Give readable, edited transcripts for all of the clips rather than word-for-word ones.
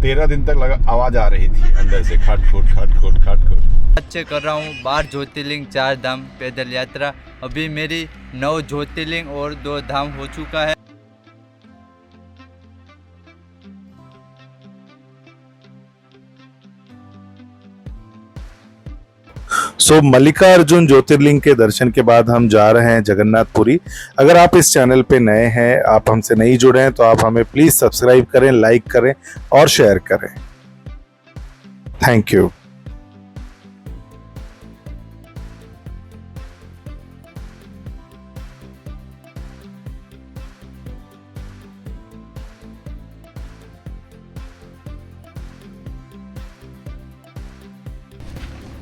13 दिन तक आवाज आ रही थी अंदर से, खट खुट खट खुट खट खुट। अच्छे कर रहा हूँ 12 ज्योतिर्लिंग 4 धाम पैदल यात्रा। अभी मेरी 9 ज्योतिर्लिंग और 2 धाम हो चुका है। सो मल्लिकार्जुन ज्योतिर्लिंग के दर्शन के बाद हम जा रहे हैं जगन्नाथपुरी। अगर आप इस चैनल पे नए हैं, आप हमसे नहीं जुड़े हैं, तो आप हमें प्लीज सब्सक्राइब करें, लाइक करें और शेयर करें। Thank you.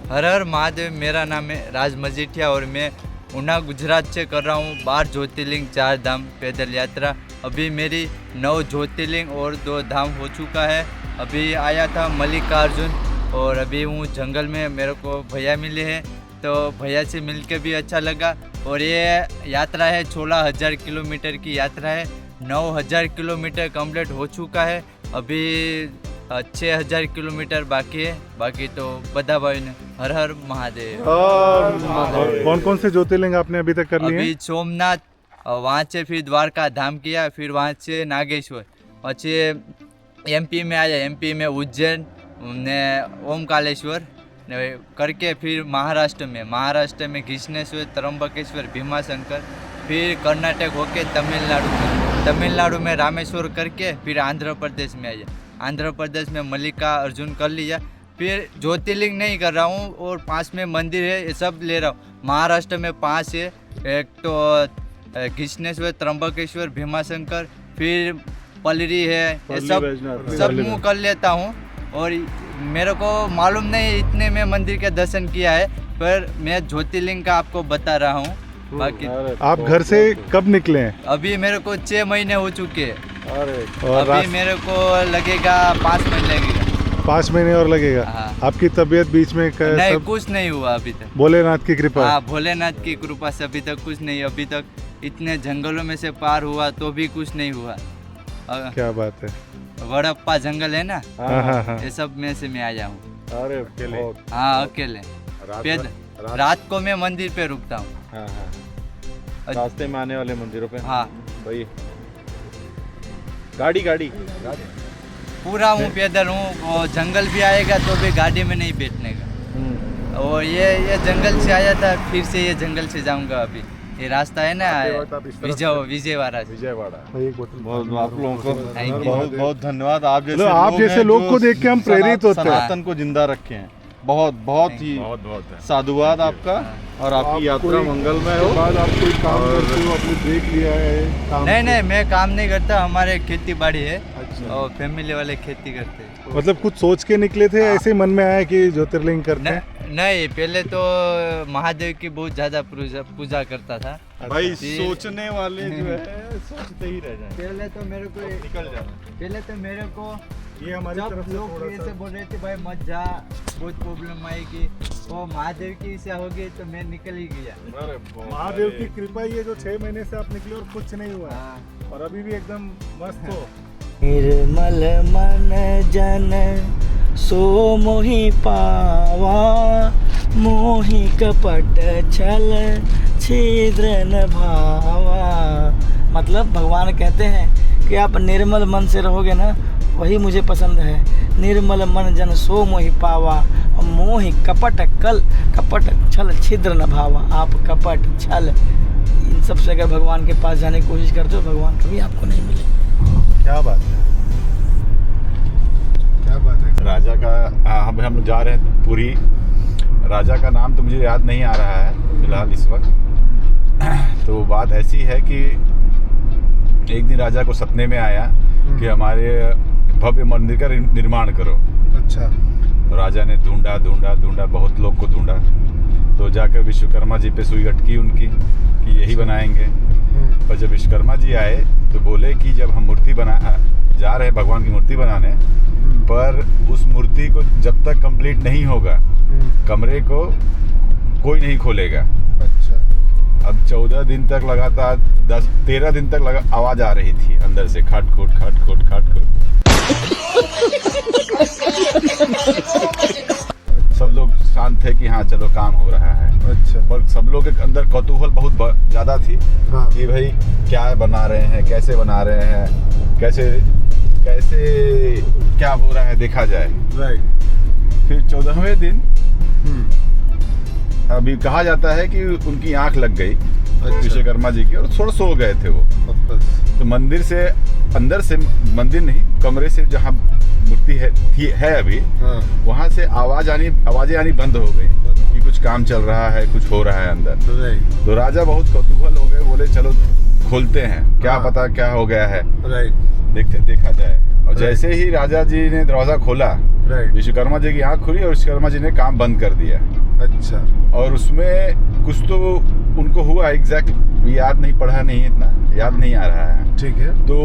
हर हर महादेव। मेरा नाम है राज मजीठिया और मैं ऊना गुजरात से कर रहा हूँ 12 ज्योतिर्लिंग 4 धाम पैदल यात्रा। अभी मेरी 9 ज्योतिर्लिंग और 2 धाम हो चुका है। अभी आया था मल्लिकार्जुन और अभी हूँ जंगल में। मेरे को भैया मिले हैं तो भैया से मिलकर भी अच्छा लगा। और ये यात्रा है 16,000 किलोमीटर की यात्रा है। 9,000 किलोमीटर कंप्लीट हो चुका है। अभी 6,000 किलोमीटर बाकी है। बाकी तो बता भाई ने। हर हर महादेव। कौन कौन से ज्योतिर्लिंग आपने अभी तक कर लिए? अभी सोमनाथ, वहाँ से फिर द्वारका धाम किया, फिर वहाँ से नागेश्वर, अच्छे एमपी में आया। एमपी में उज्जैन ने ओमकालेश्वर ने करके फिर महाराष्ट्र में घृष्णेश्वर, त्र्यंबकेश्वर, भीमाशंकर, फिर कर्नाटक होके तमिलनाडु में रामेश्वर करके फिर आंध्र प्रदेश में आया। आंध्र प्रदेश में मल्लिकार्जुन कर लिया। फिर ज्योतिर्लिंग नहीं कर रहा हूँ और 5 में मंदिर है, ये सब ले रहा हूँ। महाराष्ट्र में 5 है, एक तो घृष्णेश्वर, त्र्यंबकेश्वर, भीमाशंकर, फिर पलरी है, ये सब मुँह कर लेता हूँ। और मेरे को मालूम नहीं इतने में मंदिर के दर्शन किया है, पर मैं ज्योतिर्लिंग का आपको बता रहा हूँ। बाकी आप घर से कब निकले हैं? अभी मेरे को 6 महीने हो चुके हैं। और अभी मेरे को लगेगा 5 महीने लगेगा। 5 महीने और लगेगा। हाँ। आपकी तबीयत बीच में नहीं, सब कुछ नहीं हुआ अभी तक। भोलेनाथ की कृपा? हाँ, भोलेनाथ की कृपा से अभी तक कुछ नहीं। अभी तक इतने जंगलों में से पार हुआ तो भी कुछ नहीं हुआ। क्या बात है। वड़प्पा जंगल है ना, हाँ। ये सब में से मैं आया हूँ। अरे अकेले? हाँ, अकेले। रात को मैं मंदिर पे रुकता हूँ। रास्ते में आने वाले मंदिरों पे। हाँ भाई गाड़ी पूरा हूँ, पैदल हूँ। वो जंगल भी आएगा तो भी गाड़ी में नहीं बैठने का। और ये जंगल से आया था, फिर से ये जंगल से जाऊंगा। अभी ये रास्ता है ना विजयवाड़ा। बहुत आप लोगों को Thank you. बहुत बहुत धन्यवाद। आप जैसे लोग को देख के हम प्रेरित होते हैं। सनातन को जिंदा रखे हैं। बहुत ही साधुवाद आपका और आपकी यात्रा मंगलमय हो। बाद आप कोई काम करते हो, आपने देख लिया है काम? नहीं, मैं काम नहीं करता। हमारे खेती बाड़ी है और फैमिली वाले खेती करते हैं। मतलब कुछ सोच के निकले थे, ऐसे मन में आया कि ज्योतिर्लिंग करते हैं? नहीं, पहले तो महादेव की बहुत ज्यादा पूजा करता था। भाई सोचने वाले जो है सोचते ही रह जाएंगे। पहले तो मेरे को ये हमारी जब तरफ से लोग थोड़ा ऐसे सा बोल रहे थे भाई मत जा, बहुत प्रॉब्लम आएगी, वो महादेव की इच्छा होगी तो मैं निकल ही गया। महादेव की कृपा ही है जो 6 महीने से आप निकले और कुछ नहीं हुआ। हाँ। और अभी भी एकदम मस्त हो। निर्मल मन जन सो मोहि पावा, मोहि कपट छल छिद्र न भावा। मतलब भगवान कहते हैं कि आप निर्मल मन से रहोगे ना, वही मुझे पसंद है। निर्मल मन जन सो मोहि पावा, मोहि कपट छल छिद्र न भावा। आप कपट छल इन सब से अगर भगवान के पास जाने की कोशिश करते हो, भगवान कभी आपको नहीं मिलेंगे। क्या बात है, क्या बात है। राजा का हम लोग जा रहे हैं पुरी। राजा का नाम तो मुझे याद नहीं आ रहा है फिलहाल इस वक्त। तो बात ऐसी है कि एक दिन राजा को सपने में आया कि हमारे भव्य मंदिर का निर्माण करो। अच्छा। तो राजा ने ढूंढा, बहुत लोग को ढूंढा, तो जाकर विश्वकर्मा जी पे सुई अटकी उनकी कि यही बनाएंगे। पर जब विश्वकर्मा जी आए तो बोले कि जब हम मूर्ति जा रहे हैं भगवान की मूर्ति बनाने, पर उस मूर्ति को जब तक कंप्लीट नहीं होगा कमरे को कोई नहीं खोलेगा। अच्छा। अब 14 दिन तक लगातार 13 दिन तक आवाज आ रही थी अंदर से, खट खुट खट खुट खट खुट। काम हो रहा है। अच्छा। और सब लोग के अंदर कौतूहल बहुत ज़्यादा थी हाँ। कि भाई क्या बना रहे हैं, कैसे बना रहे हैं, कैसे क्या हो रहा है, देखा जाए। राइट। फिर 14वें दिन अभी कहा जाता है कि उनकी आंख लग गई विश्वकर्मा जी की और थोड़ा सो गए थे वो। तो मंदिर से अंदर से, मंदिर नहीं, कमरे से जहाँ मूर्ति है अभी, हाँ। वहाँ से आवाजें आनी बंद हो गई कि कुछ काम चल रहा है, कुछ हो रहा है अंदर। राइट। तो राजा बहुत कौतूहल हो गए, बोले चलो खोलते हैं, क्या हाँ। पता क्या हो गया है, राइट। देखा जाए। और जैसे ही राजा जी ने दरवाजा खोला, राइट। विश्वकर्मा जी की आंख खुली और विश्वकर्मा जी ने काम बंद कर दिया। अच्छा। और उसमें कुछ तो उनको हुआ, एग्जैक्ट याद नहीं, पढ़ा नहीं, इतना याद नहीं आ रहा है। ठीक है। तो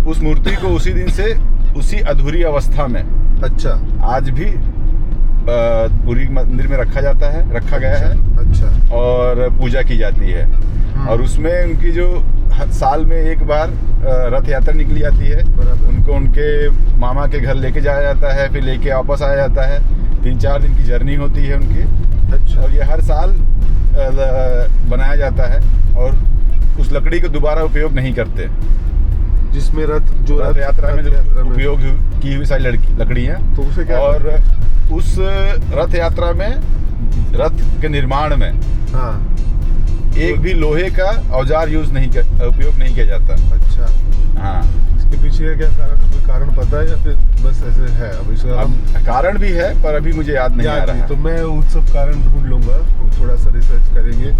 उस मूर्ति को उसी दिन से उसी अधूरी अवस्था में अच्छा। आज भी पूरी मंदिर में रखा गया है। अच्छा। और पूजा की जाती है। और उसमें उनकी जो साल में एक बार रथ यात्रा निकली जाती है, उनको उनके मामा के घर लेके जाया जाता है, फिर लेके वापस आया जाता है। 3-4 दिन की जर्नी होती है उनकी। अच्छा। और ये हर साल बनाया जाता है और उस लकड़ी का दोबारा उपयोग नहीं करते, जिसमें रथ यात्रा में जो उपयोग की हुई सारी लकड़ियाँ। तो उसे क्या और उस रथ यात्रा में, रथ के निर्माण में, हाँ, एक भी लोहे का औजार उपयोग नहीं किया जाता। अच्छा। हाँ। इसके पीछे का क्या कारण, कोई कारण पता है या फिर बस ऐसे है? अब कारण भी है पर अभी मुझे याद नहीं आ रहा है। तो मैं उन सब कारण ढूंढ लूंगा, थोड़ा सा रिसर्च करेंगे।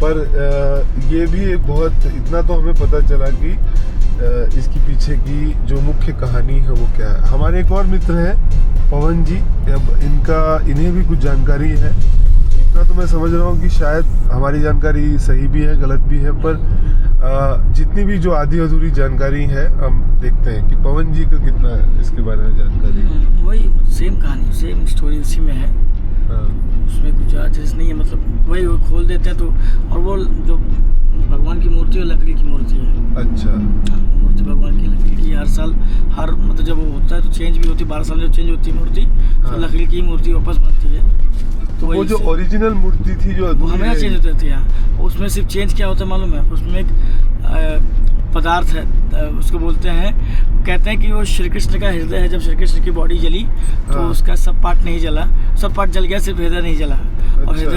पर ये भी एक बहुत, इतना तो हमें पता चला कि इसके पीछे की जो मुख्य कहानी है वो क्या है। हमारे एक और मित्र हैं पवन जी, अब इन्हें भी कुछ जानकारी है। इतना तो मैं समझ रहा हूँ कि शायद हमारी जानकारी सही भी है, गलत भी है, पर जितनी भी जो आधी अधूरी जानकारी है हम देखते हैं कि पवन जी को कितना इसके बारे में जानकारी है। वही सेम कहानी, सेम स्टोरी उसी में है। हाँ। उसमें कुछ चीज़ नहीं है, मतलब वही वो खोल देते हैं तो। और वो जो भगवान की मूर्ति है, लकड़ी की मूर्ति है। अच्छा। मूर्ति भगवान की लकड़ी की, हर साल मतलब जब वो होता है तो चेंज भी होती है, 12 साल में चेंज होती है मूर्ति। हाँ। तो लकड़ी की मूर्ति वापस बनती है। तो वो जो ओरिजिनल मूर्ति थी जो वो हमेशा चेंज होती रहती है। उसमें सिर्फ चेंज क्या होता है मालूम है? उसमें एक पदार्थ है, उसको बोलते हैं, कहते हैं कि वो श्री कृष्ण का हृदय है। जब श्री कृष्ण की बॉडी जली तो हाँ। उसका सब पार्ट नहीं जला, सब पार्ट जल गया, सिर्फ हृदय नहीं जला। और अच्छा।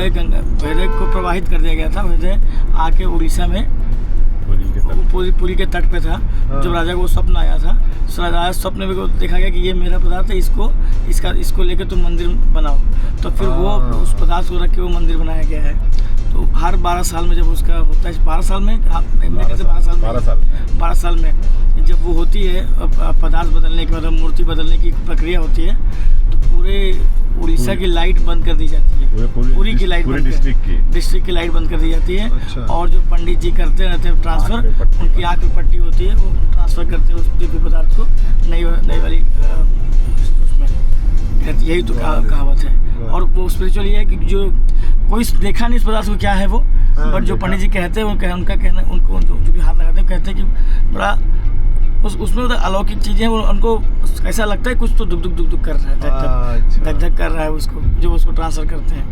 हृदय को प्रवाहित कर दिया गया था। हृदय आके उड़ीसा में पुरी के तट पे था। हाँ। जब राजा को वो स्वप्न आया था, राजा स्वप्न में देखा गया कि ये मेरा पदार्थ है, इसको लेके तुम मंदिर बनाओ। तो फिर वो उस पदार्थ को रख के वो मंदिर बनाया गया है। तो हर 12 साल में जब उसका होता है, 12 साल में, 12 साल में जब वो होती है पदार्थ बदलने की, मतलब मूर्ति बदलने की प्रक्रिया होती है, तो पूरे उड़ीसा की लाइट बंद कर दी जाती है। पूरी की लाइट, पूरे डिस्ट्रिक्ट की लाइट बंद कर दी जाती है। अच्छा। और जो पंडित जी करते रहते हैं ट्रांसफर, उनकी आँख पे पट्टी होती है, वो ट्रांसफर करते हैं उस दिव्य पदार्थ को नई वाली उसमें। यही तो कहावत है। और वो स्पिरिचुअल ये है कि जो कोई देखा नहीं इस पदार्थ को क्या है वो, बट जो पंडित जी कहते हैं उनका कहना, उनको जो भी हाथ लगाते हैं कहते हैं कि बड़ा उसमें अलौकिक चीज़ें हैं। उनको ऐसा लगता है कुछ तो दुख कर रहा है, धक कर रहा है उसको, जो उसको ट्रांसफर करते हैं।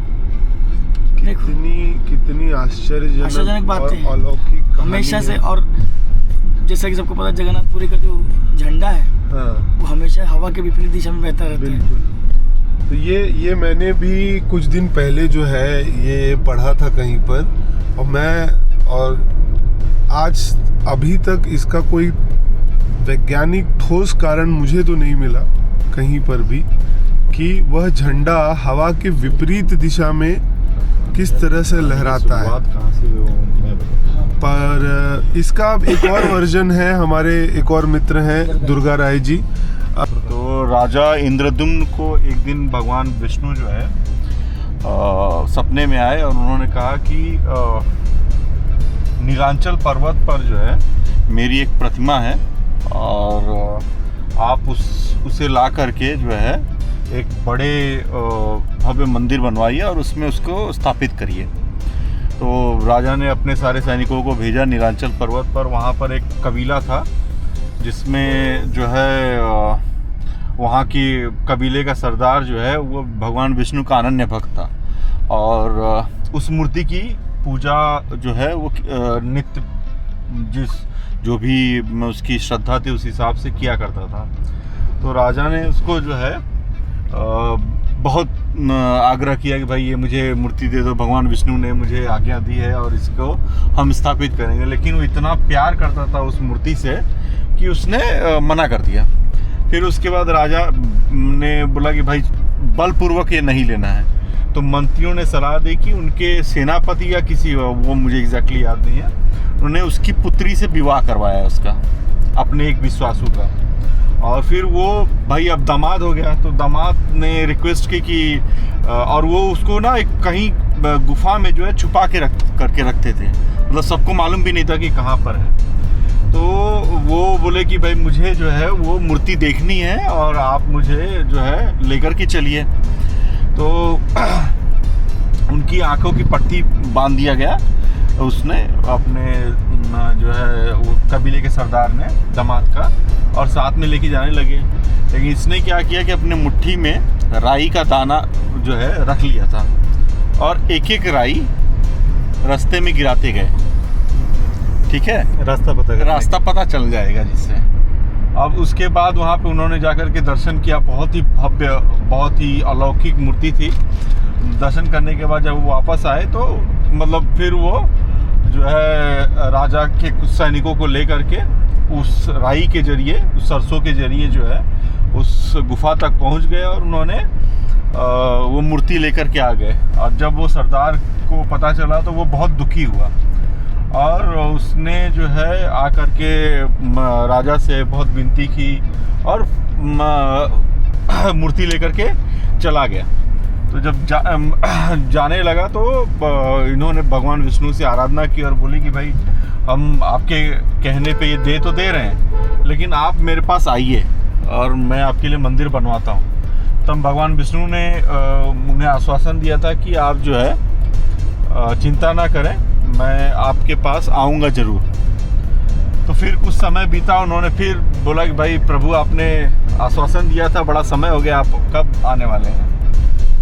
कितनी आश्चर्यजनक बात है, अलौकिक हमेशा से। और जैसा कि सबको पता है, जगन्नाथपुरी का जो झंडा है, हाँ, वो हमेशा हवा के विपरीत दिशा में बहता रहता है। बिल्कुल। तो ये मैंने भी कुछ दिन पहले जो है ये पढ़ा था कहीं पर, और आज अभी तक इसका कोई वैज्ञानिक ठोस कारण मुझे तो नहीं मिला कहीं पर भी कि वह झंडा हवा के विपरीत दिशा में किस तरह से लहराता है। पर इसका एक और वर्जन है, हमारे एक और मित्र हैं दुर्गा राय जी। तो राजा इंद्रद्युम्न को एक दिन भगवान विष्णु जो है सपने में आए और उन्होंने कहा कि नीलांचल पर्वत पर जो है मेरी एक प्रतिमा है और आप उसे ला करके जो है एक बड़े भव्य मंदिर बनवाइए और उसमें उसको स्थापित करिए। तो राजा ने अपने सारे सैनिकों को भेजा नीलांचल पर्वत पर। वहाँ पर एक कबीला था जिसमें जो है वहाँ की कबीले का सरदार जो है वो भगवान विष्णु का अनन्य भक्त था और उस मूर्ति की पूजा जो है वो नित्य जो भी उसकी श्रद्धा थी उस हिसाब से किया करता था। तो राजा ने उसको जो है बहुत आग्रह किया कि भाई ये मुझे मूर्ति दे दो, भगवान विष्णु ने मुझे आज्ञा दी है और इसको हम स्थापित करेंगे। लेकिन वो इतना प्यार करता था उस मूर्ति से कि उसने मना कर दिया। फिर उसके बाद राजा ने बोला कि भाई बलपूर्वक ये नहीं लेना है। तो मंत्रियों ने सलाह दी कि उनके सेनापति या किसी, वो मुझे एग्जैक्टली याद नहीं है, उन्होंने उसकी पुत्री से विवाह करवाया उसका, अपने एक विश्वासु का। और फिर वो भाई अब दामाद हो गया, तो दामाद ने रिक्वेस्ट की कि और वो उसको ना एक कहीं गुफा में जो है छुपा के करके रखते थे, मतलब सबको मालूम भी नहीं था कि कहाँ पर है। तो वो बोले कि भाई मुझे जो है वो मूर्ति देखनी है और आप मुझे जो है लेकर के चलिए। तो उनकी आंखों की पट्टी बांध दिया गया उसने, अपने जो है वो कबीले के सरदार ने, दामाद का, और साथ में लेके जाने लगे। लेकिन इसने क्या किया कि अपने मुट्ठी में राई का दाना जो है रख लिया था और एक एक राई रास्ते में गिराते गए। ठीक है, रास्ता पता चल जाएगा जिससे। अब उसके बाद वहाँ पे उन्होंने जाकर के दर्शन किया, बहुत ही भव्य, बहुत ही अलौकिक मूर्ति थी। दर्शन करने के बाद जब वो वापस आए तो मतलब फिर वो जो है राजा के कुछ सैनिकों को लेकर के उस राई के जरिए, उस सरसों के जरिए जो है उस गुफा तक पहुंच गए और उन्होंने वो मूर्ति लेकर के आ गए। और जब वो सरदार को पता चला तो वो बहुत दुखी हुआ और उसने जो है आकर के राजा से बहुत विनती की और मूर्ति लेकर के चला गया। तो जब जाने लगा तो इन्होंने भगवान विष्णु से आराधना की और बोली कि भाई हम आपके कहने पे ये दे तो दे रहे हैं, लेकिन आप मेरे पास आइए और मैं आपके लिए मंदिर बनवाता हूँ। तब भगवान विष्णु ने उन्हें आश्वासन दिया था कि आप जो है चिंता ना करें, मैं आपके पास आऊँगा ज़रूर। तो फिर कुछ समय बीता, उन्होंने फिर बोला कि भाई प्रभु आपने आश्वासन दिया था, बड़ा समय हो गया, आप कब आने वाले हैं?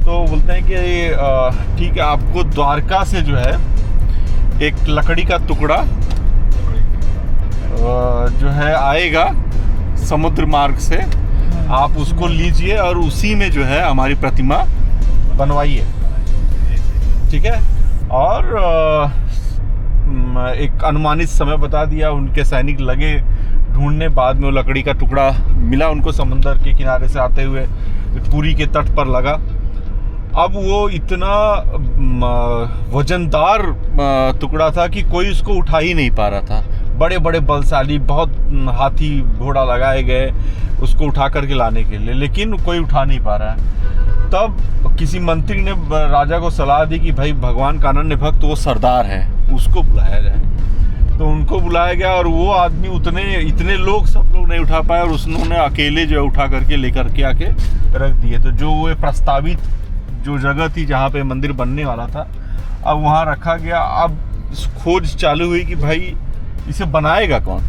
तो बोलते हैं कि ठीक है, आपको द्वारका से जो है एक लकड़ी का टुकड़ा जो है आएगा समुद्र मार्ग से, आप उसको लीजिए और उसी में जो है हमारी प्रतिमा बनवाइए। ठीक है, और एक अनुमानित समय बता दिया। उनके सैनिक लगे ढूंढने, बाद में वो लकड़ी का टुकड़ा मिला उनको समुद्र के किनारे से आते हुए, पुरी के तट पर लगा। अब वो इतना वजनदार टुकड़ा था कि कोई उसको उठा ही नहीं पा रहा था। बड़े बड़े बलशाली, बहुत हाथी घोड़ा लगाए गए उसको उठा करके लाने के लिए, लेकिन कोई उठा नहीं पा रहा है। तब किसी मंत्री ने राजा को सलाह दी कि भाई भगवान का अनन्य भक्त वो सरदार है, उसको बुलाया जाए। तो उनको बुलाया गया और वो आदमी इतने लोग, सब लोग नहीं उठा पाए और उन्होंने अकेले जो है उठा करके लेकर के आके रख दिए। तो जो वो प्रस्तावित जो जगह थी जहाँ पे मंदिर बनने वाला था, अब वहाँ रखा गया। अब खोज चालू हुई कि भाई इसे बनाएगा कौन?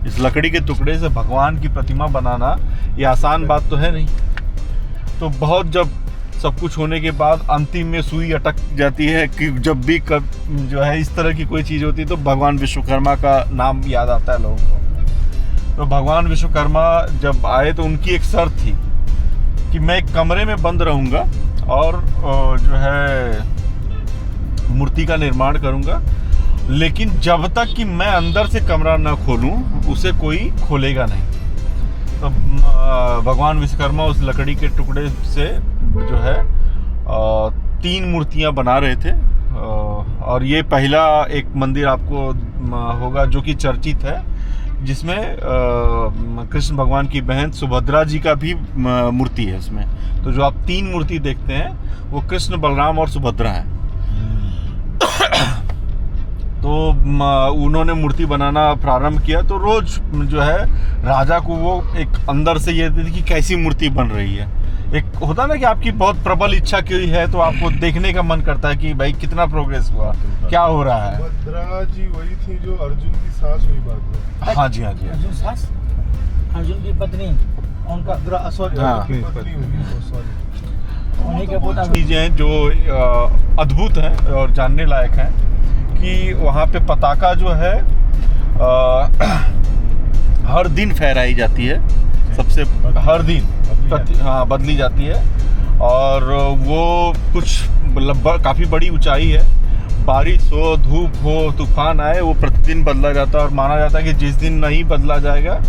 इस लकड़ी के टुकड़े से भगवान की प्रतिमा बनाना ये आसान बात तो है नहीं। तो बहुत जब सब कुछ होने के बाद अंतिम में सुई अटक जाती है कि जब भी जो है इस तरह की कोई चीज़ होती है तो भगवान विश्वकर्मा का नाम याद आता है लोगों को। तो भगवान विश्वकर्मा जब आए तो उनकी एक शर्त थी कि मैं एक कमरे में बंद रहूँगा और जो है मूर्ति का निर्माण करूँगा, लेकिन जब तक कि मैं अंदर से कमरा न खोलूँ उसे कोई खोलेगा नहीं। तो भगवान विश्वकर्मा उस लकड़ी के टुकड़े से जो है 3 मूर्तियां बना रहे थे। और ये पहला एक मंदिर आपको होगा जो कि चर्चित है, जिसमें कृष्ण भगवान की बहन सुभद्रा जी का भी मूर्ति है इसमें। तो जो आप 3 मूर्ति देखते हैं वो कृष्ण, बलराम और सुभद्रा है। तो उन्होंने मूर्ति बनाना प्रारंभ किया। तो रोज जो है राजा को वो एक अंदर से ये थी कि कैसी मूर्ति बन रही है। एक होता ना कि आपकी बहुत प्रबल इच्छा की है तो आपको देखने का मन करता है कि भाई कितना प्रोग्रेस हुआ, क्या हो रहा है। सुभद्रा जी वही थी जो अर्जुन की सास हुई बात है। हाँ जी, हाँ जी, अर्जुन सास, अर्जुन की पत्नी, उनका सॉरी, हाँ। पत्नी हुई, सॉरी। उन्हीं के पोता चीज़ें हैं जो अद्भुत हैं और जानने लायक हैं कि वहाँ पे पताका जो है हर दिन फहराई जाती है, सबसे हर दिन हाँ बदली जाती है। और वो कुछ काफ़ी बड़ी ऊंचाई है, बारिश हो, धूप हो, तूफान आए, वो प्रतिदिन बदला जाता है। और माना जाता है कि जिस दिन नहीं बदला जाएगा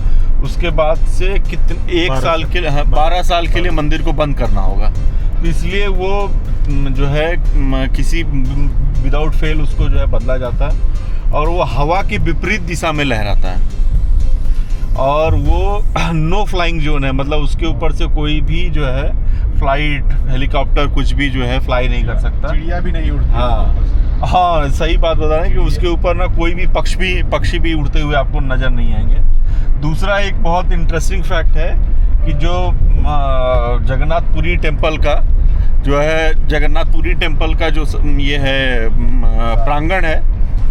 उसके बाद से कितने 1 साल के 12 साल के लिए मंदिर को बंद करना होगा। तो इसलिए वो जो है किसी विदाउट फेल उसको जो है बदला जाता है। और वो हवा की विपरीत दिशा में लहराता है। और वो नो फ्लाइंग जोन है, मतलब उसके ऊपर से कोई भी जो है फ्लाइट, हेलीकॉप्टर कुछ भी जो है फ्लाई नहीं कर सकता, चिड़िया भी नहीं उड़ती। हाँ सही बात बता रहे हैं कि उसके ऊपर ना कोई भी पक्षी भी उड़ते हुए आपको नज़र नहीं आएंगे। दूसरा एक बहुत इंटरेस्टिंग फैक्ट है कि जो जगन्नाथपुरी टेम्पल का जो है, जगन्नाथपुरी टेम्पल का जो ये है प्रांगण है,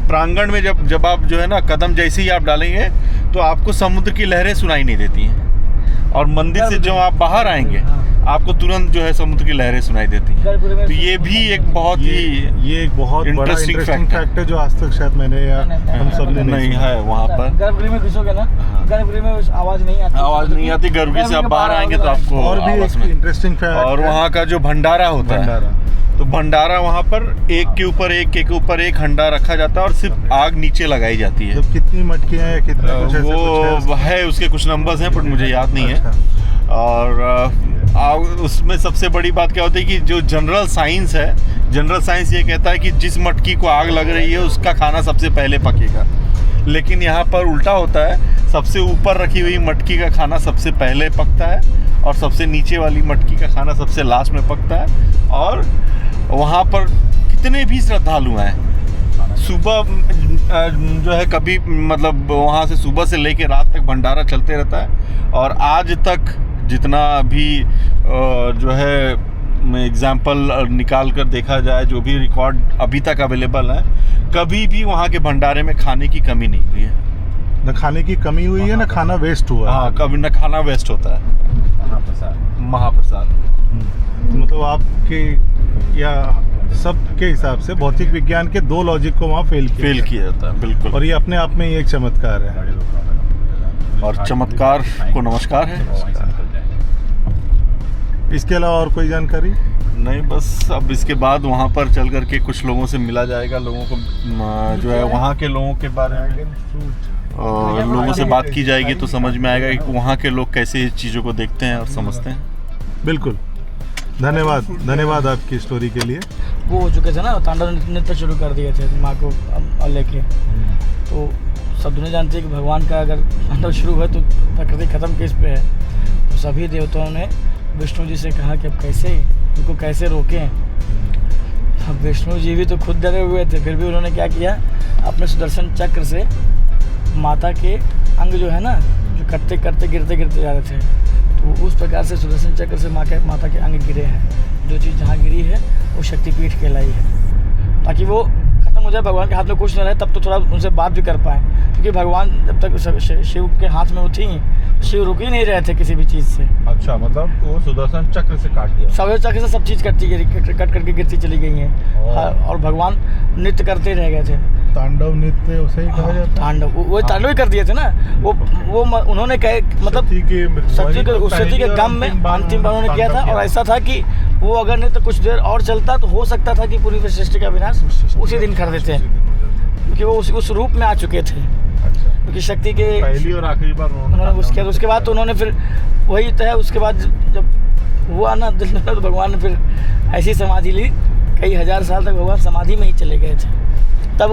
प्रांगण में जब आप जो है ना कदम जैसे ही आप डालेंगे तो आपको समुद्र की लहरें सुनाई नहीं देती हैं। और मंदिर से जब आप बाहर आएंगे आपको तुरंत जो है समुद्र की लहरें सुनाई देती हैं। तो ये भी एक बहुत ही ये एक बहुत बड़ा इंटरेस्टिंग फैक्ट है जो आज तक शायद मैंने या हम सब ने नहीं है वहाँ पर। गर्भगृह में घुसोगे ना, गर्भगृह में आवाज नहीं आती, गर्भगृह से आप बाहर आएंगे तो आपको और भी एक इंटरेस्टिंग फैक्ट, और वहाँ का जो भंडारा होता है, तो भंडारा वहाँ पर एक के ऊपर एक हंडा रखा जाता है और सिर्फ आग नीचे लगाई जाती है। तो कितनी मटकियाँ हैं, कितना कुछ ऐसा कुछ वो है उसके कुछ नंबर्स हैं पर मुझे याद नहीं है। और उसमें सबसे बड़ी बात क्या होती है कि जो जनरल साइंस है, जनरल साइंस ये कहता है कि जिस मटकी को आग लग रही है उसका खाना सबसे पहले पकेगा। लेकिन यहाँ पर उल्टा होता है, सबसे ऊपर रखी हुई मटकी का खाना सबसे पहले पकता है और सबसे नीचे वाली मटकी का खाना सबसे लास्ट में पकता है। और वहाँ पर कितने भी श्रद्धालु हैं, सुबह जो है कभी मतलब वहाँ से सुबह से लेकर रात तक भंडारा चलते रहता है। और आज तक जितना भी जो है एग्जाम्पल निकाल कर देखा जाए, जो भी रिकॉर्ड अभी तक अवेलेबल है, कभी भी वहाँ के भंडारे में खाने की कमी नहीं हुई है। न खाने की कमी हुई है, न खाना वेस्ट हुआ है। हाँ, कभी न खाना वेस्ट होता है। महाप्रसाद तो मतलब आपके या सबके हिसाब से भौतिक विज्ञान के 2 लॉजिक को वहाँ फेल किया जाता है, बिल्कुल। और ये अपने आप में ही एक चमत्कार है। और चमत्कार को नमस्कार है। इसके अलावा और कोई जानकारी नहीं, बस अब इसके बाद वहाँ पर चल करके कुछ लोगों से मिला जाएगा, लोगों को जो है वहाँ के लोगों के बारे में और लोगों से बात की जाएगी तो समझ में आएगा कि वहाँ के लोग कैसे इस चीज़ों को देखते हैं और समझते हैं। बिल्कुल, धन्यवाद आपकी स्टोरी के लिए। वो हो चुके थे ना, तांडव नृत्य शुरू कर दिए थे माँ को लेके। तो सब दुनिया जानती है कि भगवान का अगर तांडव शुरू हुआ तो प्रकृति खत्म किस पे है। तो सभी देवताओं ने विष्णु जी से कहा कि अब उनको कैसे रोकें। अब विष्णु जी भी तो खुद डरे हुए थे, फिर भी उन्होंने क्या किया, अपने सुदर्शन चक्र से माता के अंग जो है ना, जो करते करते गिरते जा रहे थे, तो उस प्रकार से सुदर्शन चक्र से माता के अंग गिरे हैं। जो चीज़ जहाँ गिरी है वो शक्तिपीठ कहलाई है, ताकि वो खत्म हो जाए, भगवान के हाथ में कुछ न रहे, तब तो थोड़ा उनसे बात भी कर पाएँ। क्योंकि भगवान जब तक शिव के हाथ में वो थी, शिव रुक ही नहीं रहे थे किसी भी चीज़ से। अच्छा, मतलब वो सुदर्शन चक्र से काट दिया, सुदर्शन चक्र से सब चीज़ कट करके गिरती चली गई हैं। और भगवान नृत्य करते रह गए थे। तांडव नृत्य उसे ही कहा जाता है। तांडव वो तांडव ही कर दिए थे ना। वो उन्होंने मतलब सती के गम में अंतिम बार उन्होंने किया था। और ऐसा था कि वो अगर नहीं तो कुछ देर और चलता तो हो सकता था कि पूरी सृष्टि का विनाश उसी दिन कर देते, क्योंकि वो उस रूप में आ चुके थे। क्योंकि शक्ति के पहली और आखिरी बार उन्होंने उसके बाद तो उन्होंने फिर वही तय, उसके बाद जब हुआ ना दिल में, तो भगवान ने फिर ऐसी समाधि ली, कई हजार साल तक भगवान समाधि में ही चले गए थे। तब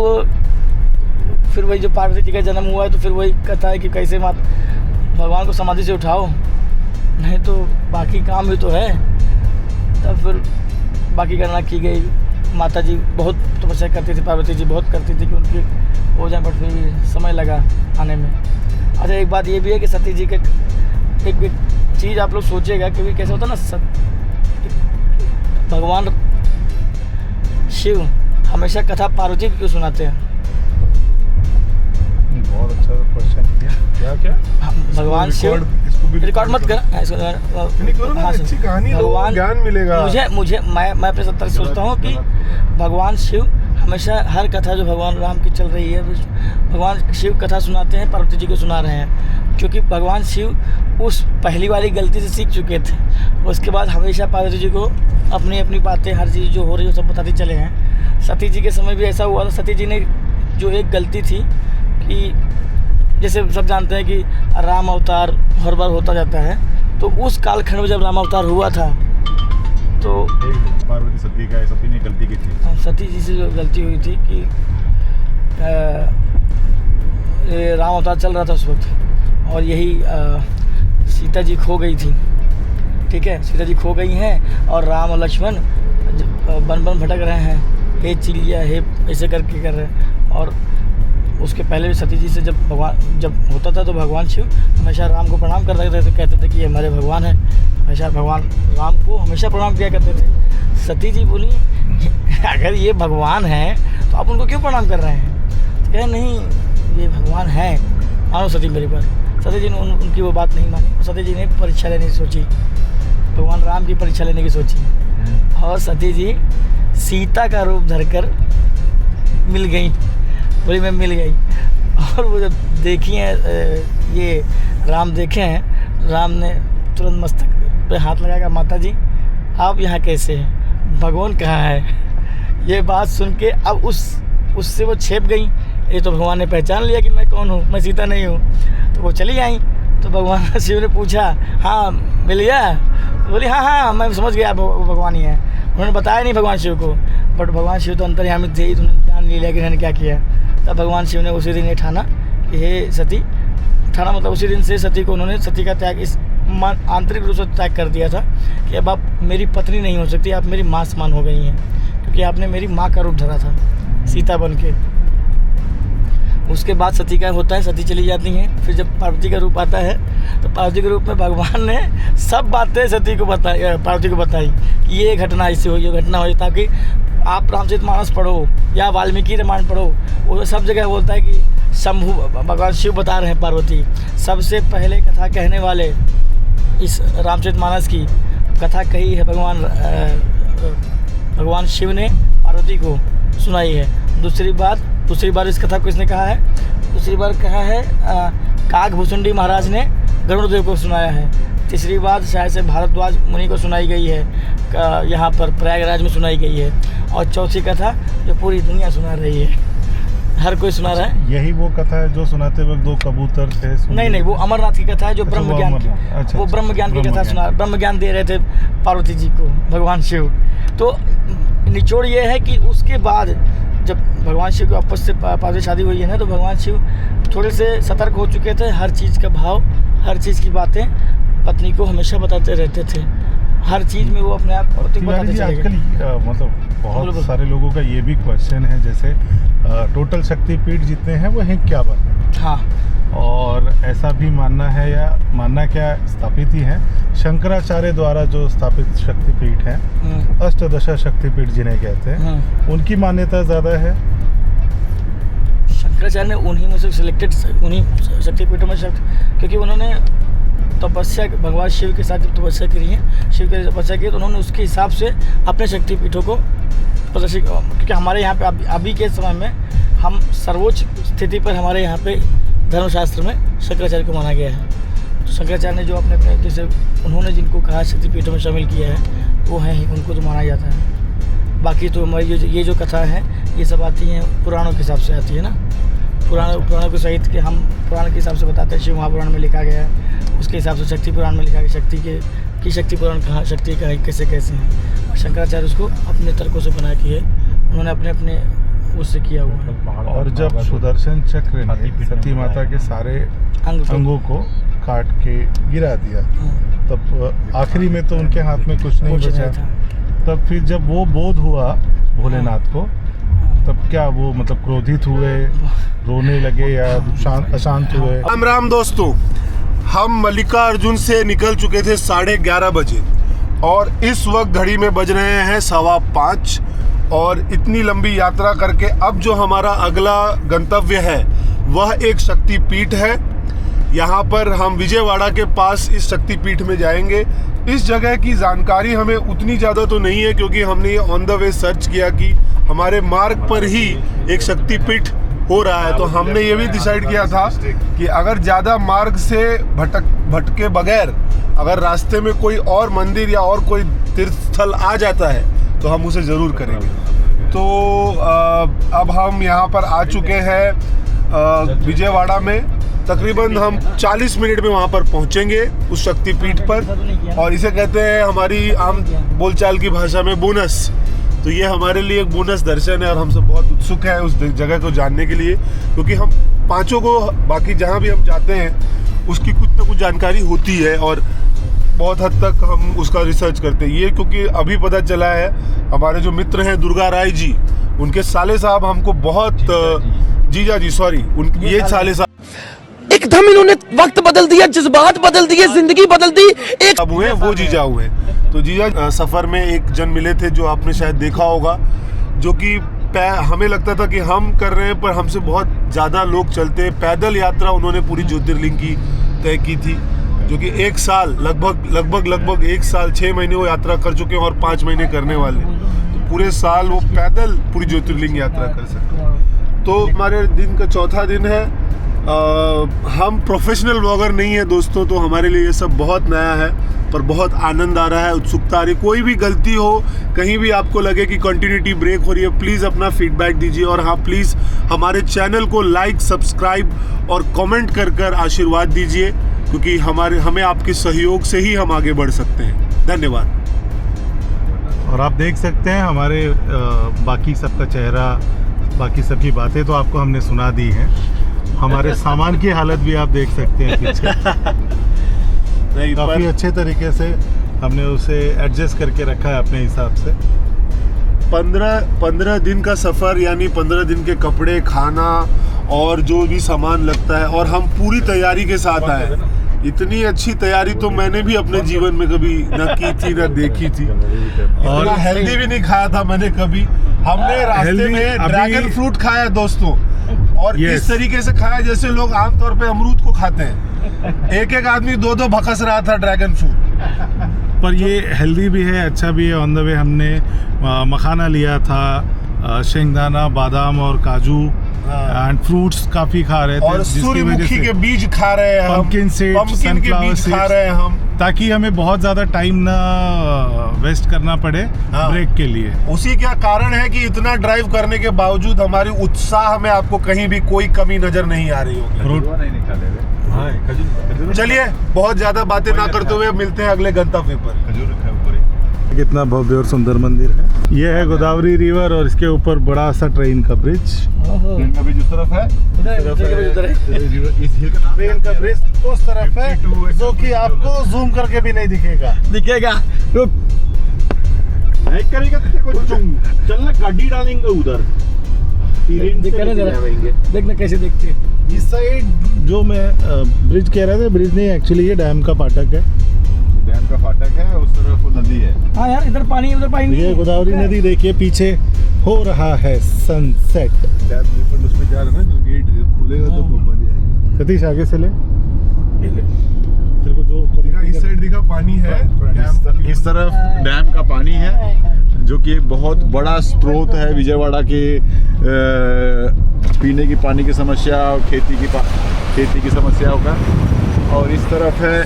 फिर वही जो पार्वती जी का जन्म हुआ है, तो फिर वही कहता है कि कैसे भगवान को समाधि से उठाओ, नहीं तो बाकी काम भी तो है। तब फिर बाकी गणना की गई। माता जी बहुत तपस्या करती थी, पार्वती जी बहुत करती थी कि उनकी हो जाए, बट फिर भी समय लगा आने में। अच्छा, एक बात ये भी है कि सती जी के एक चीज़ आप लोग सोचिएगा, क्योंकि कैसे होता है ना, भगवान शिव हमेशा कथा पार्वती की क्यों सुनाते हैं? बहुत अच्छा क्वेश्चन किया। क्या भगवान शिव इसको भी रिकॉर्ड मत कर। नहीं करो ना, हाँ, अच्छी कहानी दो, भगवान ज्ञान मिलेगा। मुझे मैं अपने सत्तर सोचता हूँ कि भगवान शिव हमेशा हर कथा जो भगवान राम की चल रही है, भगवान शिव कथा सुनाते हैं, पार्वती जी को सुना रहे हैं, क्योंकि भगवान शिव उस पहली वाली गलती से सीख चुके थे। उसके बाद हमेशा पार्वती जी को अपनी अपनी बातें, हर चीज़ जो हो रही है सब बताते चले हैं। सती जी के समय भी ऐसा हुआ था। सती जी ने जो एक गलती थी कि जैसे सब जानते हैं कि राम अवतार हर बार होता जाता है, तो उस कालखंड में जब राम अवतार हुआ था तो पार्वती सती ने गलती की थी। सती जी से जो गलती हुई थी कि राम अवतार चल रहा था उस वक्त, और यही सीता जी खो गई थी। ठीक है, सीता जी खो गई हैं और राम और लक्ष्मण वन वन भटक रहे हैं, हे चिड़िया हे ऐसे करके कर रहे हैं। और उसके पहले भी सती जी से जब होता था तो भगवान शिव हमेशा राम को प्रणाम करते थे, कहते थे कि ये हमारे भगवान हैं। हमेशा भगवान राम को हमेशा प्रणाम किया करते थे। सती जी बोली अगर ये भगवान हैं तो आप उनको क्यों प्रणाम कर रहे हैं? तो कहे नहीं ये भगवान हैं, मानो सती मेरी बात। सती जी ने उनकी वो बात नहीं मानी। सती जी ने परीक्षा लेने की सोची, भगवान राम की परीक्षा लेने की सोची, और सती जी सीता का रूप धरकर मिल गई। बोली मैं मिल गई। और वो जब देखी है ये राम देखे हैं, राम ने तुरंत मस्तक पे हाथ लगाया, माता जी आप यहाँ कैसे हैं, भगवान कहाँ है? ये बात सुन के अब उससे वो छेप गई। ये तो भगवान ने पहचान लिया कि मैं कौन हूँ, मैं सीता नहीं हूँ। तो वो चली आई। तो भगवान शिव ने पूछा हाँ मिल गया? बोली हाँ मैं समझ गया भगवान ही है। उन्होंने बताया नहीं भगवान शिव को, बट भगवान शिव तो अंतर्यामी थे ही, तो उन्होंने जान लिया कि इन्होंने क्या किया। तब भगवान शिव ने उसी दिन ये ठाना कि हे सती, ठाना मतलब उसी दिन से सती को उन्होंने सती का त्याग इस आंतरिक रूप से त्याग कर दिया था कि अब आप मेरी पत्नी नहीं हो सकती, आप मेरी माँ समान हो गई हैं, क्योंकि आपने मेरी माँ का रूप धरा था सीता बन के। उसके बाद सती का होता है, सती चली जाती हैं। फिर जब पार्वती का रूप आता है तो पार्वती के रूप में भगवान ने सब बातें सती को बताई, पार्वती को बताई कि ये घटना ऐसे हुई, ये घटना हुई, ताकि आप रामचरितमानस पढ़ो या वाल्मीकि रामायण पढ़ो, वो सब जगह बोलता है कि शंभु भगवान शिव बता रहे हैं पार्वती। सबसे पहले कथा कहने वाले इस रामचरितमानस की कथा कही है भगवान शिव ने पार्वती को सुनाई है। दूसरी बार इस कथा को इसने कहा है, दूसरी बार कहा है काकभूषुंडी महाराज ने गरुड़देव को सुनाया है। तीसरी बार शायद से भारद्वाज मुनि को सुनाई गई है, यहाँ पर प्रयागराज में सुनाई गई है। और चौथी कथा जो पूरी दुनिया सुना रही है, हर कोई सुना रहा है। यही वो कथा है जो सुनाते वक्त दो कबूतर थे? नहीं, वो अमरनाथ की कथा है जो ब्रह्म ज्ञान की, वो ब्रह्म ज्ञान की कथा सुना, ब्रह्म ज्ञान दे रहे थे पार्वती जी को भगवान शिव। तो निचोड़ ये है कि उसके बाद जब भगवान शिव को आपस से पार्वती शादी हुई है ना, तो भगवान शिव थोड़े से सतर्क हो चुके थे। हर चीज़ का भाव, हर चीज़ की बातें पत्नी को हमेशा बताते रहते थे। हर चीज़ में वो अपने आप बताते चले आजकल मतलब बहुत सारे लोगों का ये भी क्वेश्चन है, जैसे टोटल शक्तिपीठ जितने हैं वो हैं क्या बात? हाँ, और ऐसा भी मानना है, या मानना क्या स्थापित ही है, शंकराचार्य द्वारा जो स्थापित शक्तिपीठ हैं, अष्टदशा शक्तिपीठ जिन्हें कहते हैं, उनकी मान्यता ज़्यादा है। शंकराचार्य ने उन्हीं में से सिलेक्टेड, उन्हीं शक्तिपीठों में क्योंकि उन्होंने तपस्या भगवान शिव के साथ जब तपस्या करी है, शिव के तपस्या की, तो उन्होंने उसके हिसाब से अपने शक्तिपीठों को प्रदर्शित, क्योंकि हमारे यहाँ पे अभी के समय में हम सर्वोच्च स्थिति पर हमारे यहाँ पे धर्मशास्त्र में शंकराचार्य को माना गया है। तो शंकराचार्य ने जो अपने जैसे उन्होंने जिनको कहा शक्तिपीठों में शामिल किया है वो हैं ही, उनको तो माना जाता है। बाकी तो हमारी ये जो कथा है ये सब आती हैं पुराणों के हिसाब से आती है ना, पुराणों के सहित के हम पुराण के हिसाब से बताते हैं। शिव महापुराण में लिखा गया है, उसके हिसाब से शक्ति पुराण में लिखा गया शक्ति पुराण कहाँ, शक्ति का कैसे कैसे हैं। शंकराचार्य उसको अपने तर्कों से बना के उन्होंने अपने उससे किया हुआ है। और जब सुदर्शन चक्र ने सती माता के सारे अंगों को काट के गिरा दिया, तब आखिरी में तो उनके हाथ में कुछ नहीं बचा। तब फिर जब वो बोध हुआ भोलेनाथ को, तब क्या वो मतलब क्रोधित हुए, रोने लगे या अशांत हुए? राम दोस्तों, हम मल्लिकार्जुन से निकल चुके थे 11:30 बजे और इस वक्त घड़ी में बज रहे हैं 5:15। और इतनी लंबी यात्रा करके अब जो हमारा अगला गंतव्य है वह एक शक्तिपीठ है। यहाँ पर हम विजयवाड़ा के पास इस शक्तिपीठ में जाएंगे। इस जगह की जानकारी हमें उतनी ज़्यादा तो नहीं है, क्योंकि हमने ये ऑन द वे सर्च किया कि हमारे मार्ग पर ही एक शक्तिपीठ हो रहा है। तो हमने ये भी डिसाइड किया था कि अगर ज़्यादा मार्ग से भटके बगैर अगर रास्ते में कोई और मंदिर या और कोई तीर्थ स्थल आ जाता है तो हम उसे ज़रूर करेंगे। तो अब हम यहाँ पर आ चुके हैं विजयवाड़ा में। तकरीबन हम 40 मिनट में वहाँ पर पहुँचेंगे उस शक्तिपीठ पर, और इसे कहते हैं हमारी आम बोलचाल की भाषा में बोनस। तो ये हमारे लिए एक बोनस दर्शन है और हम सब बहुत उत्सुक हैं उस जगह को जानने के लिए, क्योंकि हम पांचों को बाकी जहाँ भी हम जाते हैं उसकी कुछ ना कुछ जानकारी होती है और बहुत हद तक हम उसका रिसर्च करते हैं। ये क्योंकि अभी पता चला है, हमारे जो मित्र हैं दुर्गा राय जी, उनके साले साहब हमको बहुत जीजा जी सॉरी ये साले साहब एकदम इन्होंने वक्त बदल दिया, जज्बात बदल दिए, जिंदगी बदल दी। एक अब हुए वो जीजा हुए। तो जीजा सफ़र में एक जन मिले थे जो आपने शायद देखा होगा, जो कि हमें लगता था कि हम कर रहे हैं पर हमसे बहुत ज़्यादा लोग चलते हैं। पैदल यात्रा उन्होंने पूरी ज्योतिर्लिंग की तय की थी, जो कि एक साल लगभग 1 साल 6 महीने वो यात्रा कर चुके हैं और 5 महीने करने वाले। तो पूरे साल वो पैदल पूरी ज्योतिर्लिंग यात्रा कर सकते हैं। तो हमारे दिन का चौथा दिन है। हम प्रोफेशनल व्लॉगर नहीं है दोस्तों, तो हमारे लिए ये सब बहुत नया है, पर बहुत आनंद आ रहा है, उत्सुकता आ रही। कोई भी गलती हो, कहीं भी आपको लगे कि कंटिन्यूटी ब्रेक हो रही है, प्लीज़ अपना फीडबैक दीजिए। और हाँ, प्लीज़ हमारे चैनल को लाइक, सब्सक्राइब और कमेंट कर आशीर्वाद दीजिए, क्योंकि हमें आपके सहयोग से ही हम आगे बढ़ सकते हैं। धन्यवाद। और आप देख सकते हैं हमारे बाकी सबका चेहरा, बाकी सबकी बातें तो आपको हमने सुना दी हैं। हमारे सामान की हालत भी आप देख सकते हैं पीछे। काफ़ी अच्छे तरीके से हमने उसे एडजस्ट करके रखा है अपने हिसाब से। 15 दिन का सफ़र, यानी 15 दिन के कपड़े, खाना और जो भी सामान लगता है, और हम पूरी तैयारी के साथ आए। इतनी अच्छी तैयारी तो मैंने भी अपने जीवन में कभी न की थी न देखी थी। और हेल्दी भी नहीं खाया था मैंने कभी। हमने रास्ते में ड्रैगन फ्रूट खाया दोस्तों, और इस तरीके से खाया जैसे लोग आमतौर पे अमरूद को खाते हैं। एक आदमी 2 भकस रहा था ड्रैगन फ्रूट। पर ये हेल्दी भी है, अच्छा भी है। ऑन द वे हमने मखाना लिया था, शेंगदाना, बादाम और काजू एंड फ्रूट्स काफ़ी खा रहे थे, और सूर्यमुखी के बीज खा रहे हैं, पंपकिन सीड्स, के बीज खा रहे हैं हम, ताकि हमें बहुत ज़्यादा टाइम ना वेस्ट करना पड़े ब्रेक के लिए। उसी का कारण है कि इतना ड्राइव करने के बावजूद हमारी उत्साह में आपको कहीं भी कोई कमी नजर नहीं आ रही होगी। चलिए, बहुत ज्यादा बातें ना करते हुए मिलते हैं अगले गंतव्य पर। कितना भव्य और सुंदर मंदिर है। ये है गोदावरी रिवर और इसके ऊपर बड़ा सा ट्रेन का ब्रिज। ट्रेन का ब्रिज उस तरफ है, ट्रेन का ब्रिज उस तरफ है, जो कि आपको जूम करके भी नहीं दिखेगा। चलना गाड़ी डालेंगे उधर, देखना कैसे देखते हैं। इस साइड जो मैं ब्रिज कह रहा था, ब्रिज नहीं एक्चुअली ये डैम का फाटक है। डैम का फाटक है, उस तरफ नदी है। हाँ यार, इधर पानी है, उधर पानी नहीं ये है। गोदावरी नदी देखिए पीछे हो रहा है सनसेट। उसमें जा रहा है ना, जो गेट खुलेगा तो पानी आएगा। सतीश आगे से ले, तेरे को जो इस साइड दिखा पानी है, इस तरफ डैम का पानी है, जो कि एक बहुत बड़ा स्रोत है विजयवाड़ा के पीने की पानी की समस्या और खेती की समस्याओं का। और इस तरफ है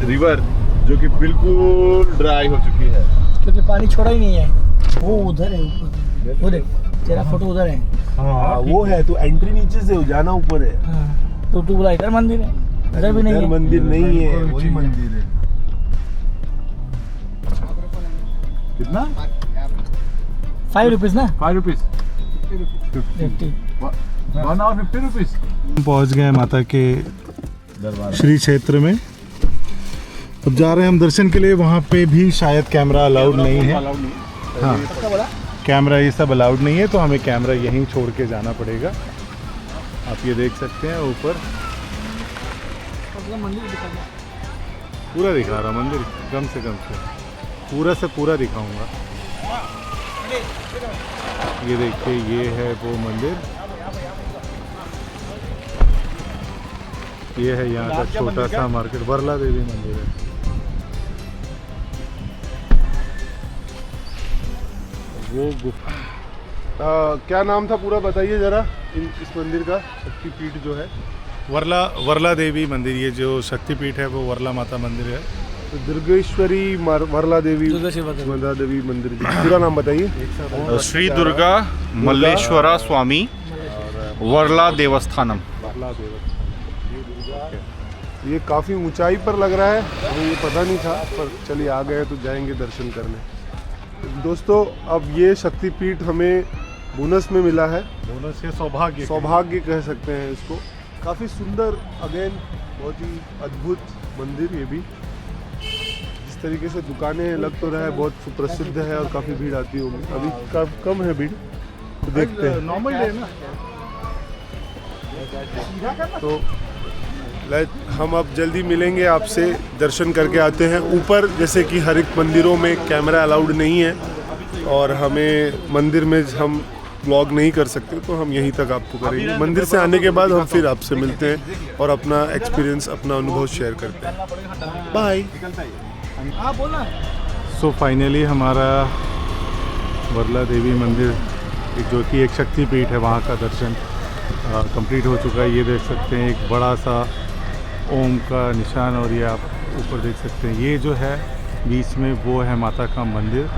रिवर, जो कि बिल्कुल ड्राई हो चुकी है, क्योंकि पानी छोड़ा ही नहीं है। वो उधर है, ऊपर वो देख, तेरा फोटो उधर है। हाँ वो है, तो एंट्री नीचे से जाना ऊपर है। हाँ, तो तू बोला इधर मंदिर है, इधर भी नहीं है। मंदिर नहीं है, वही मंदिर है। कितना? 5 रुपीज ना, 5 रुपीज, 50। 1 और 50 रुपीज। पहुंच गए माता के श्री क्षेत्र में। अब जा रहे हैं हम दर्शन के लिए। वहाँ पे भी शायद कैमरा अलाउड नहीं है। हाँ, कैमरा ये सब अलाउड नहीं है, तो हमें कैमरा यहीं छोड़ के जाना पड़ेगा। आप ये देख सकते हैं ऊपर पूरा दिखा रहा मंदिर, कम से पूरा से पूरा दिखाऊंगा। ये देखिए, ये है वो मंदिर। ये है यहाँ का छोटा सा मार्केट, वर्ला देवी मंदिर है। वो गुफा क्या नाम था पूरा बताइए जरा इस मंदिर का, शक्तिपीठ जो है? वर्ला देवी मंदिर, ये जो शक्तिपीठ है वो वर्ला माता मंदिर है। तो दुर्गेश्वरी वर्ला देवी मंदिर जी, पूरा नाम बताइए। श्री दुर्गा मल्लेश्वरा स्वामी वर्ला देवस्थानम। ये काफ़ी ऊंचाई पर लग रहा है, हमें ये पता नहीं था, पर चलिए आ गए तो जाएंगे दर्शन करने। दोस्तों अब ये शक्तिपीठ हमें बोनस में मिला है, बोनस से सौभाग्य कह सकते हैं इसको। काफ़ी सुंदर, अगेन बहुत ही अद्भुत मंदिर। ये भी जिस तरीके से दुकानें लग तो रहा है, बहुत सुप्रसिद्ध है और काफ़ी भीड़ आती होगी। अभी कम है भीड़, तो देखते हैं। नॉर्मल डे ना। तो हम अब जल्दी मिलेंगे आपसे, दर्शन करके आते हैं। ऊपर जैसे कि हर एक मंदिरों में कैमरा अलाउड नहीं है और हमें मंदिर में हम व्लॉग नहीं कर सकते, तो हम यहीं तक आपको करेंगे। मंदिर से आने के बाद हम फिर आपसे मिलते हैं और अपना एक्सपीरियंस, अपना अनुभव शेयर करते हैं। बाय। सो फाइनली हमारा वर्ला देवी मंदिर, जो कि एक शक्तिपीठ है, वहाँ का दर्शन कंप्लीट हो चुका है। ये देख सकते हैं एक बड़ा सा ओम का निशान, और ये आप ऊपर देख सकते हैं, ये जो है बीच में वो है माता का मंदिर।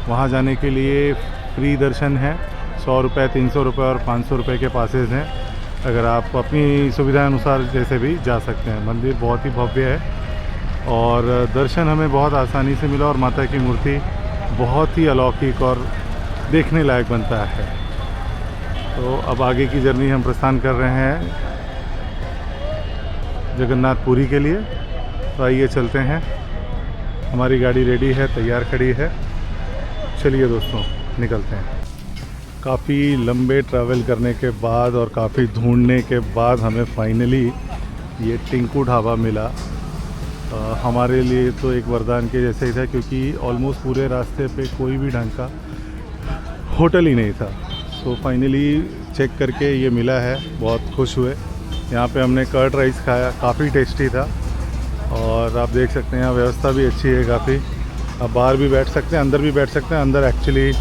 वहाँ जाने के लिए फ्री दर्शन है, 100 रुपये, 300 रुपये और 500 रुपये के पासेस हैं। अगर आप अपनी सुविधा अनुसार जैसे भी जा सकते हैं। मंदिर बहुत ही भव्य है और दर्शन हमें बहुत आसानी से मिला, और माता की मूर्ति बहुत ही अलौकिक और देखने लायक बनता है। तो अब आगे की जर्नी हम प्रस्थान कर रहे हैं जगन्नाथपुरी के लिए। तो आइए चलते हैं, हमारी गाड़ी रेडी है, तैयार खड़ी है। चलिए दोस्तों निकलते हैं। काफ़ी लंबे ट्रैवल करने के बाद और काफ़ी ढूंढने के बाद हमें फाइनली ये टिंकू ढाबा मिला। हमारे लिए तो एक वरदान के जैसे ही था, क्योंकि ऑलमोस्ट पूरे रास्ते पे कोई भी ढंग का होटल ही नहीं था। तो फाइनली चेक करके ये मिला है, बहुत खुश हुए। यहाँ पे हमने कर्ड राइस खाया, काफ़ी टेस्टी था, और आप देख सकते हैं यहाँ व्यवस्था भी अच्छी है काफ़ी। आप बाहर भी बैठ सकते हैं, अंदर भी बैठ सकते हैं। अंदर एक्चुअली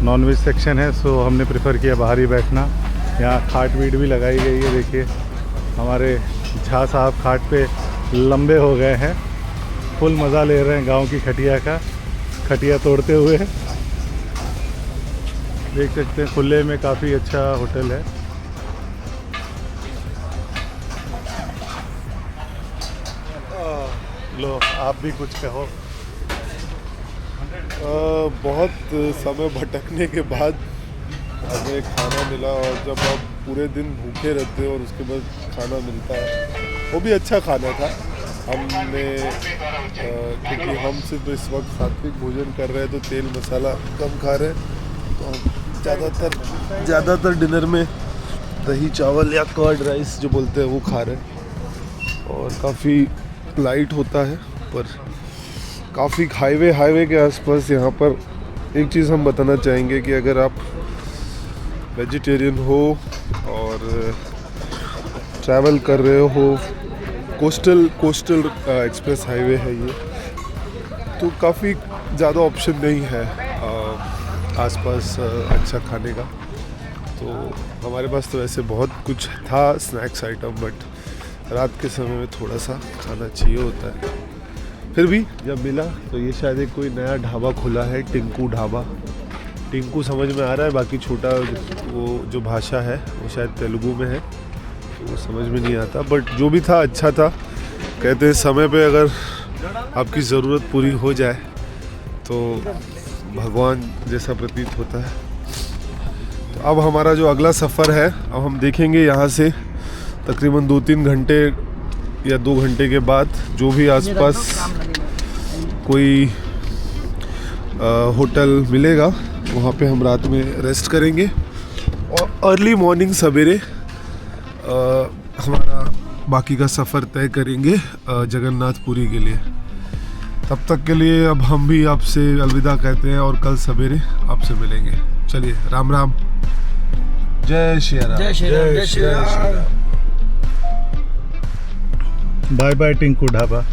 नॉनवेज सेक्शन है, सो हमने प्रेफर किया बाहर ही बैठना। यहाँ खाट वीट भी लगाई गई है, देखिए हमारे झा साहब खाट पे लंबे हो गए हैं, फुल मज़ा ले रहे हैं गांव की खटिया का, खटिया तोड़ते हुए। देख सकते हैं खुले में काफ़ी अच्छा होटल है। लो आप भी कुछ कहो। बहुत समय भटकने के बाद हमें खाना मिला, और जब आप पूरे दिन भूखे रहते हो और उसके बाद खाना मिलता है, वो भी अच्छा खाना था। हमने क्योंकि हम सिर्फ इस वक्त सात्विक भोजन कर रहे हैं, तो तेल मसाला कम खा रहे हैं, तो हम ज़्यादातर डिनर में दही चावल या कर्ड राइस जो बोलते हैं वो खा रहे हैं, और काफ़ी लाइट होता है। पर काफ़ी हाईवे के आसपास यहाँ पर एक चीज़ हम बताना चाहेंगे कि अगर आप वेजिटेरियन हो और ट्रैवल कर रहे हो, कोस्टल एक्सप्रेस हाईवे है ये, तो काफ़ी ज़्यादा ऑप्शन नहीं है आसपास अच्छा खाने का। तो हमारे पास तो वैसे बहुत कुछ था स्नैक्स आइटम, बट रात के समय में थोड़ा सा खाना चाहिए होता है। फिर भी जब मिला तो ये शायद एक कोई नया ढाबा खुला है, टिंकू ढाबा। टिंकू समझ में आ रहा है, बाकी छोटा वो जो भाषा है वो शायद तेलुगु में है, तो वो समझ में नहीं आता, बट जो भी था अच्छा था। कहते हैं समय पे अगर आपकी ज़रूरत पूरी हो जाए तो भगवान जैसा प्रतीत होता है। तो अब हमारा जो अगला सफ़र है, अब हम देखेंगे यहाँ से तकरीबन 2-3 घंटे या 2 घंटे के बाद जो भी आसपास कोई होटल मिलेगा, वहाँ पे हम रात में रेस्ट करेंगे, और अर्ली मॉर्निंग सवेरे हमारा बाकी का सफ़र तय करेंगे जगन्नाथपुरी के लिए। तब तक के लिए अब हम भी आपसे अलविदा कहते हैं, और कल सवेरे आपसे मिलेंगे। चलिए, राम राम, जय श्री राम, जय श्री राम, जय श्री राम। Bye bye Tinku dhaba.